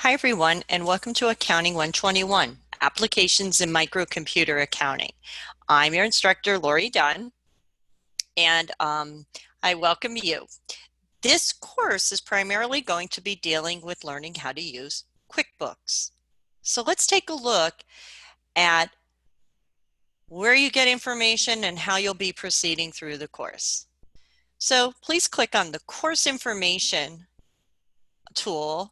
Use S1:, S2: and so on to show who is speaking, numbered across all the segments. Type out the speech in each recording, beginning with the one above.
S1: Hi everyone, and welcome to Accounting 121, Applications in Microcomputer Accounting. I'm your instructor, Lori Dunn, and I welcome you. This course is primarily going to be dealing with learning how to use QuickBooks. So let's take a look at where you get information and how you'll be proceeding through the course. So please click on the Course Information tool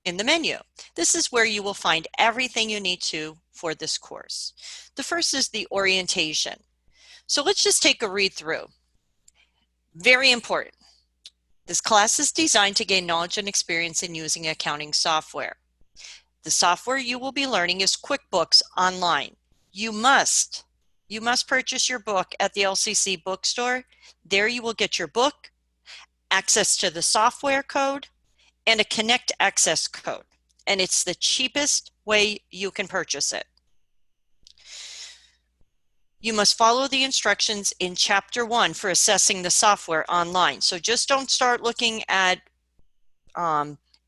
S1: in the menu. This is where you will find everything you need to for this course. The first is the orientation. So let's just take a read through. Very important. This class is designed to gain knowledge and experience in using accounting software. The software you will be learning is QuickBooks Online. You must purchase your book at the LCC bookstore. There you will get your book, access to the software code, and a Connect access code, and it's the cheapest way you can purchase it. You must follow the instructions in Chapter 1 for assessing the software online. So just don't start looking at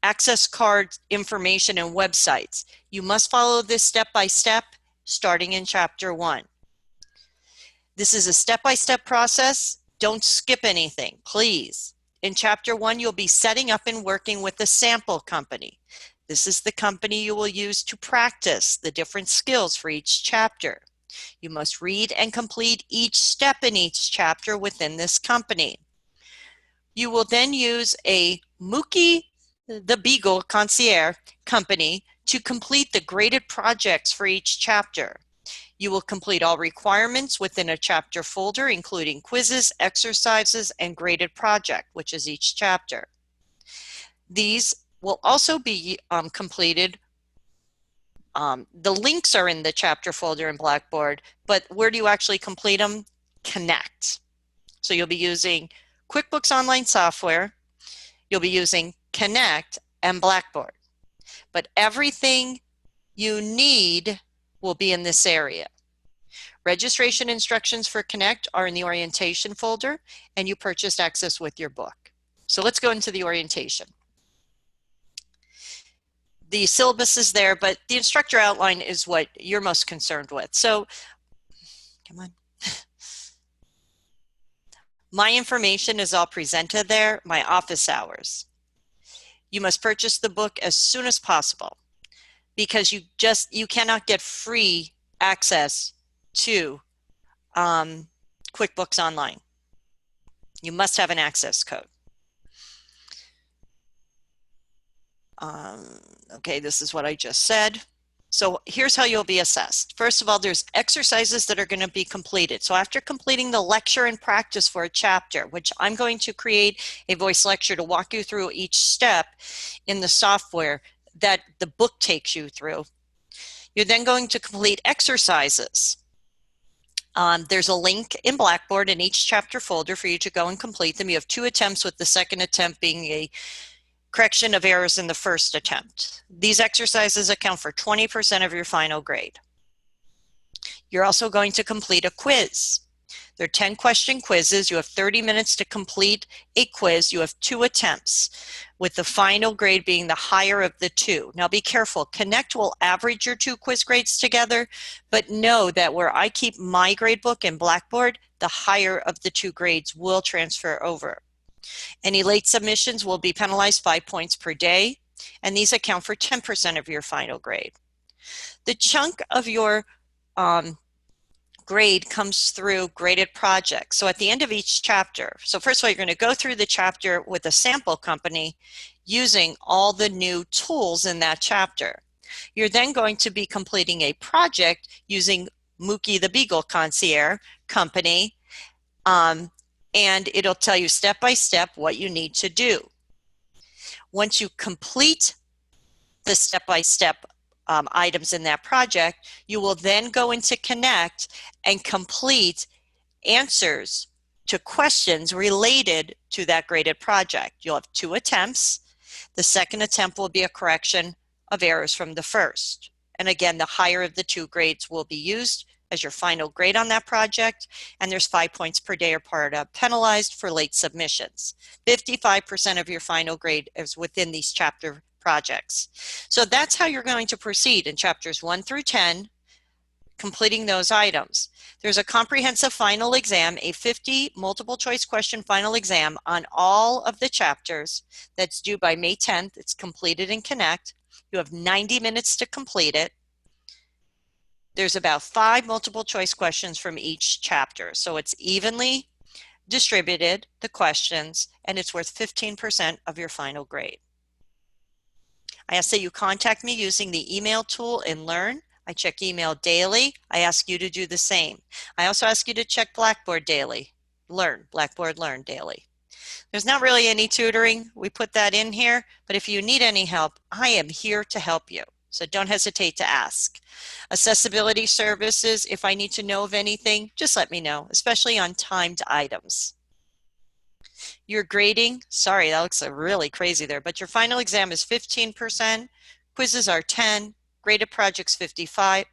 S1: access card information and websites. You must follow this step by step starting in Chapter 1. This is a step-by-step process. Don't skip anything, please. In Chapter 1, you'll be setting up and working with the sample company. This is the company you will use to practice the different skills for each chapter. You must read and complete each step in each chapter within this company. You will then use a Mookie the Beagle Concierge company to complete the graded projects for each chapter. You will complete all requirements within a chapter folder, including quizzes, exercises, and graded project, which is each chapter. These will also be completed. The links are in the chapter folder in Blackboard, but where do you actually complete them? Connect. So you'll be using QuickBooks Online software, you'll be using Connect and Blackboard. But everything you need will be in this area. Registration instructions for Connect are in the orientation folder, and you purchased access with your book. So let's go into the orientation. The syllabus is there, but the instructor outline is what you're most concerned with. So, come on. My information is all presented there, my office hours. You must purchase the book as soon as possible, because you cannot get free access to QuickBooks Online. You must have an access code. Okay, this is what I just said. So here's how you'll be assessed. First of all, there's exercises that are going to be completed. So after completing the lecture and practice for a chapter, which I'm going to create a voice lecture to walk you through each step in the software that the book takes you through, you're then going to complete exercises. There's a link in Blackboard in each chapter folder for you to go and complete them. You have 2 attempts, with the second attempt being a correction of errors in the first attempt. These exercises account for 20% of your final grade. You're also going to complete a quiz. They're 10-question quizzes. You have 30 minutes to complete a quiz. You have 2 attempts, with the final grade being the higher of the 2. Now be careful. Connect will average your 2 quiz grades together, but know that where I keep my grade book in Blackboard, the higher of the 2 grades will transfer over. Any late submissions will be penalized 5 points per day, and these account for 10% of your final grade. The chunk of your grade comes through graded projects. So at the end of each chapter, so first of all, you're going to go through the chapter with a sample company using all the new tools in that chapter. You're then going to be completing a project using Mookie the Beagle Concierge company, and it'll tell you step by step what you need to do. Once you complete the step-by-step items in that project, you will then go into Connect and complete answers to questions related to that graded project. You'll have 2 attempts. The second attempt will be a correction of errors from the first. And again, the higher of the 2 grades will be used as your final grade on that project, and there's 5 points per day or part penalized for late submissions. 55% of your final grade is within these chapter projects. So that's how you're going to proceed in chapters 1 through 10, completing those items. There's a comprehensive final exam, a 50 multiple choice question final exam on all of the chapters that's due by May 10th. It's completed in Connect. You have 90 minutes to complete it. There's about 5 multiple choice questions from each chapter. So it's evenly distributed, the questions, and it's worth 15% of your final grade. I ask that you contact me using the email tool in Learn. I check email daily. I ask you to do the same. I also ask you to check Blackboard daily. Blackboard Learn daily. There's not really any tutoring. We put that in here, but if you need any help, I am here to help you. So don't hesitate to ask. Accessibility services, if I need to know of anything, just let me know, especially on timed items. Your grading, sorry, that looks really crazy there, but your final exam is 15%, quizzes are 10, graded projects 55,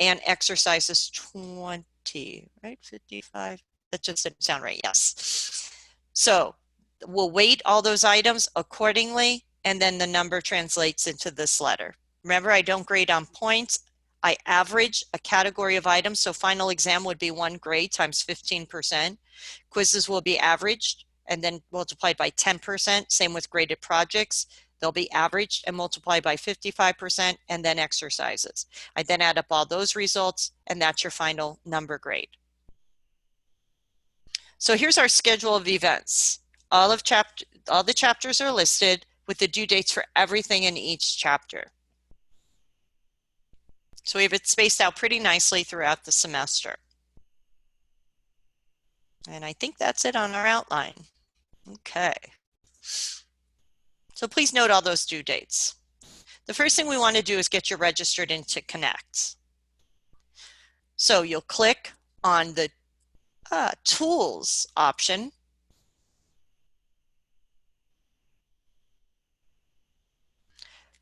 S1: and exercises 20, right? 55, that just didn't sound right, yes. So we'll weight all those items accordingly, and then the number translates into this letter. Remember, I don't grade on points. I average a category of items, so final exam would be 1 grade times 15%. Quizzes will be averaged and then multiplied by 10%. Same with graded projects. They'll be averaged and multiplied by 55%, and then exercises. I then add up all those results, and that's your final number grade. So here's our schedule of events. All the chapters are listed with the due dates for everything in each chapter. So we have it spaced out pretty nicely throughout the semester. And I think that's it on our outline. Okay. So please note all those due dates. The first thing we want to do is get you registered into Connect. So you'll click on the Tools option.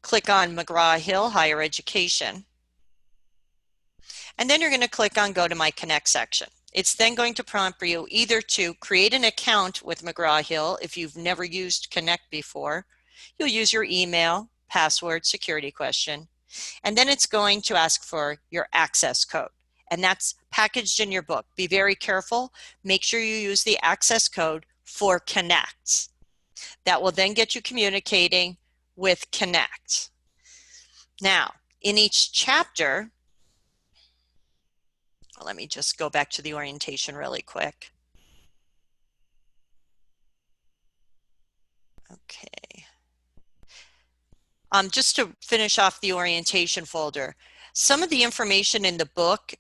S1: Click on McGraw-Hill Higher Education. And then you're going to click on Go to My Connect section. It's then going to prompt you either to create an account with McGraw-Hill if you've never used Connect before. You'll use your email, password, security question, and then it's going to ask for your access code. And that's packaged in your book. Be very careful. Make sure you use the access code for Connect. That will then get you communicating with Connect. Now, in each chapter, let me just go back to the orientation really quick. Okay. Just to finish off the orientation folder, some of the information in the book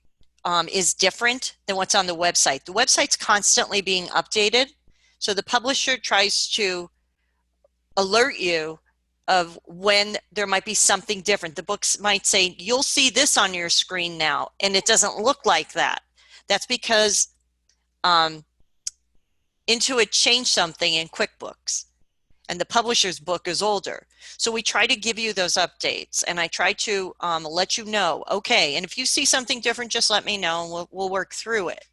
S1: is different than what's on the website. The website's constantly being updated, so the publisher tries to alert you of when there might be something different. The books might say, you'll see this on your screen now, and it doesn't look like that. That's because Intuit changed something in QuickBooks, and the publisher's book is older. So we try to give you those updates, and I try to let you know, okay, and if you see something different, just let me know, and we'll work through it.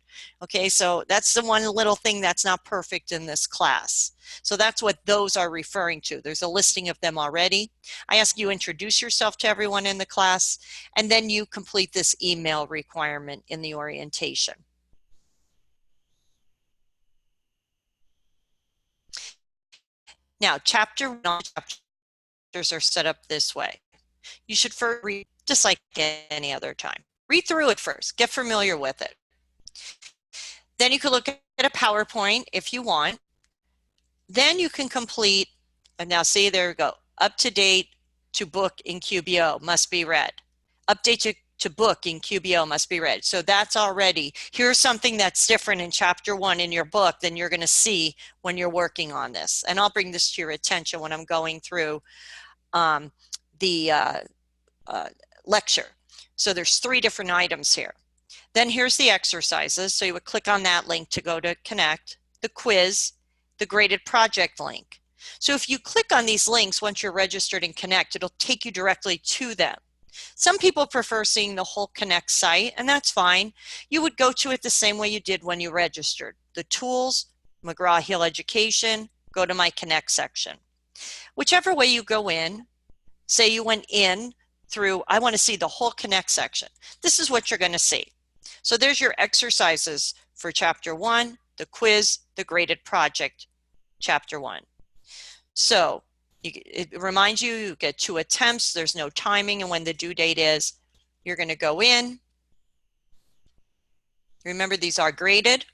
S1: Okay, so that's the one little thing that's not perfect in this class. So that's what those are referring to. There's a listing of them already. I ask you introduce yourself to everyone in the class, and then you complete this email requirement in the orientation. Now, chapters are set up this way. You should first read, just like any other time. Read through it first, get familiar with it. Then you can look at a PowerPoint if you want. Then you can complete, and now see, there we go, up to date to book in QBO must be read. Update to book in QBO must be read. So that's already, here's something that's different in chapter 1 in your book than you're going to see when you're working on this. And I'll bring this to your attention when I'm going through the lecture. So there's 3 different items here. Then here's the exercises. So you would click on that link to go to Connect, the quiz, the graded project link. So if you click on these links once you're registered in Connect, it'll take you directly to them. Some people prefer seeing the whole Connect site, and that's fine. You would go to it the same way you did when you registered. The tools, McGraw-Hill Education, go to My Connect section. Whichever way you go in, say you went in through, I want to see the whole Connect section. This is what you're going to see. So there's your exercises for Chapter 1, the quiz, the graded project, Chapter 1. So it reminds you, you get 2 attempts. There's no timing and when the due date is. You're going to go in. Remember, these are graded.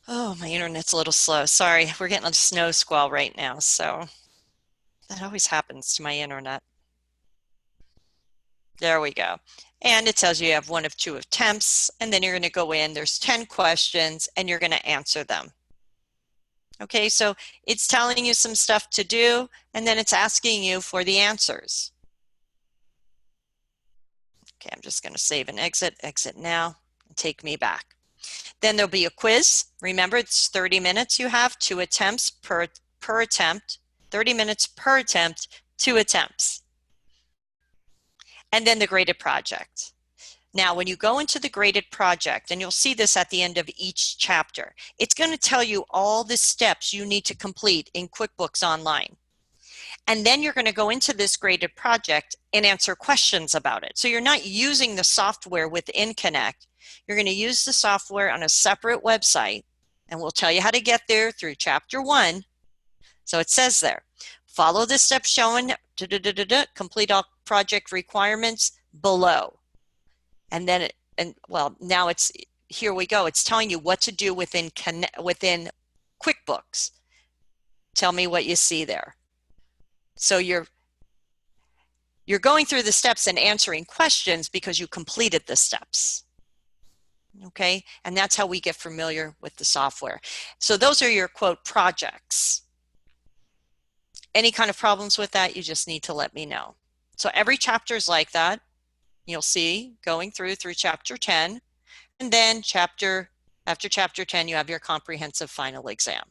S1: Oh, my internet's a little slow. Sorry, we're getting a snow squall right now, so that always happens to my internet. There we go. And it tells you you have 1 of 2 attempts, and then you're going to go in. There's 10 questions, and you're going to answer them. Okay, so it's telling you some stuff to do, and then it's asking you for the answers. Okay, I'm just going to save and exit now, and take me back. Then there'll be a quiz. Remember, it's 30 minutes you have, 2 attempts per attempt, 30 minutes per attempt, 2 attempts. And then the graded project. Now, when you go into the graded project, and you'll see this at the end of each chapter, it's going to tell you all the steps you need to complete in QuickBooks Online. And then you're going to go into this graded project and answer questions about it. So you're not using the software within Connect. You're going to use the software on a separate website, and we'll tell you how to get there through Chapter 1. So it says there, follow the steps shown, complete all project requirements below. And then, well, now it's, here we go. It's telling you what to do within QuickBooks. Tell me what you see there. So you're going through the steps and answering questions because you completed the steps. Okay, and that's how we get familiar with the software. So those are your quote projects. Any kind of problems with that, you just need to let me know. So every chapter is like that. You'll see going through Chapter 10, and then after Chapter 10, you have your comprehensive final exam.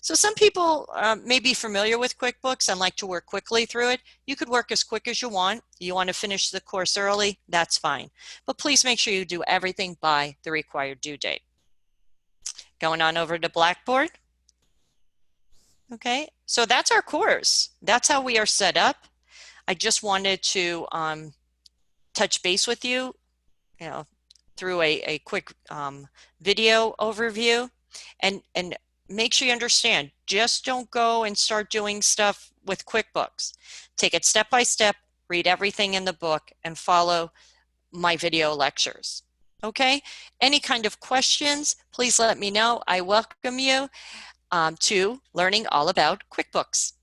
S1: So some people may be familiar with QuickBooks and like to work quickly through it. You could work as quick as you want. You want to finish the course early, that's fine. But please make sure you do everything by the required due date. Going on over to Blackboard. Okay, so that's our course. That's how we are set up. I just wanted to touch base with you, through a quick video overview, and make sure you understand, just don't go and start doing stuff with QuickBooks. Take it step by step, read everything in the book, and follow my video lectures. Okay? Any kind of questions, please let me know. I welcome you to learning all about QuickBooks.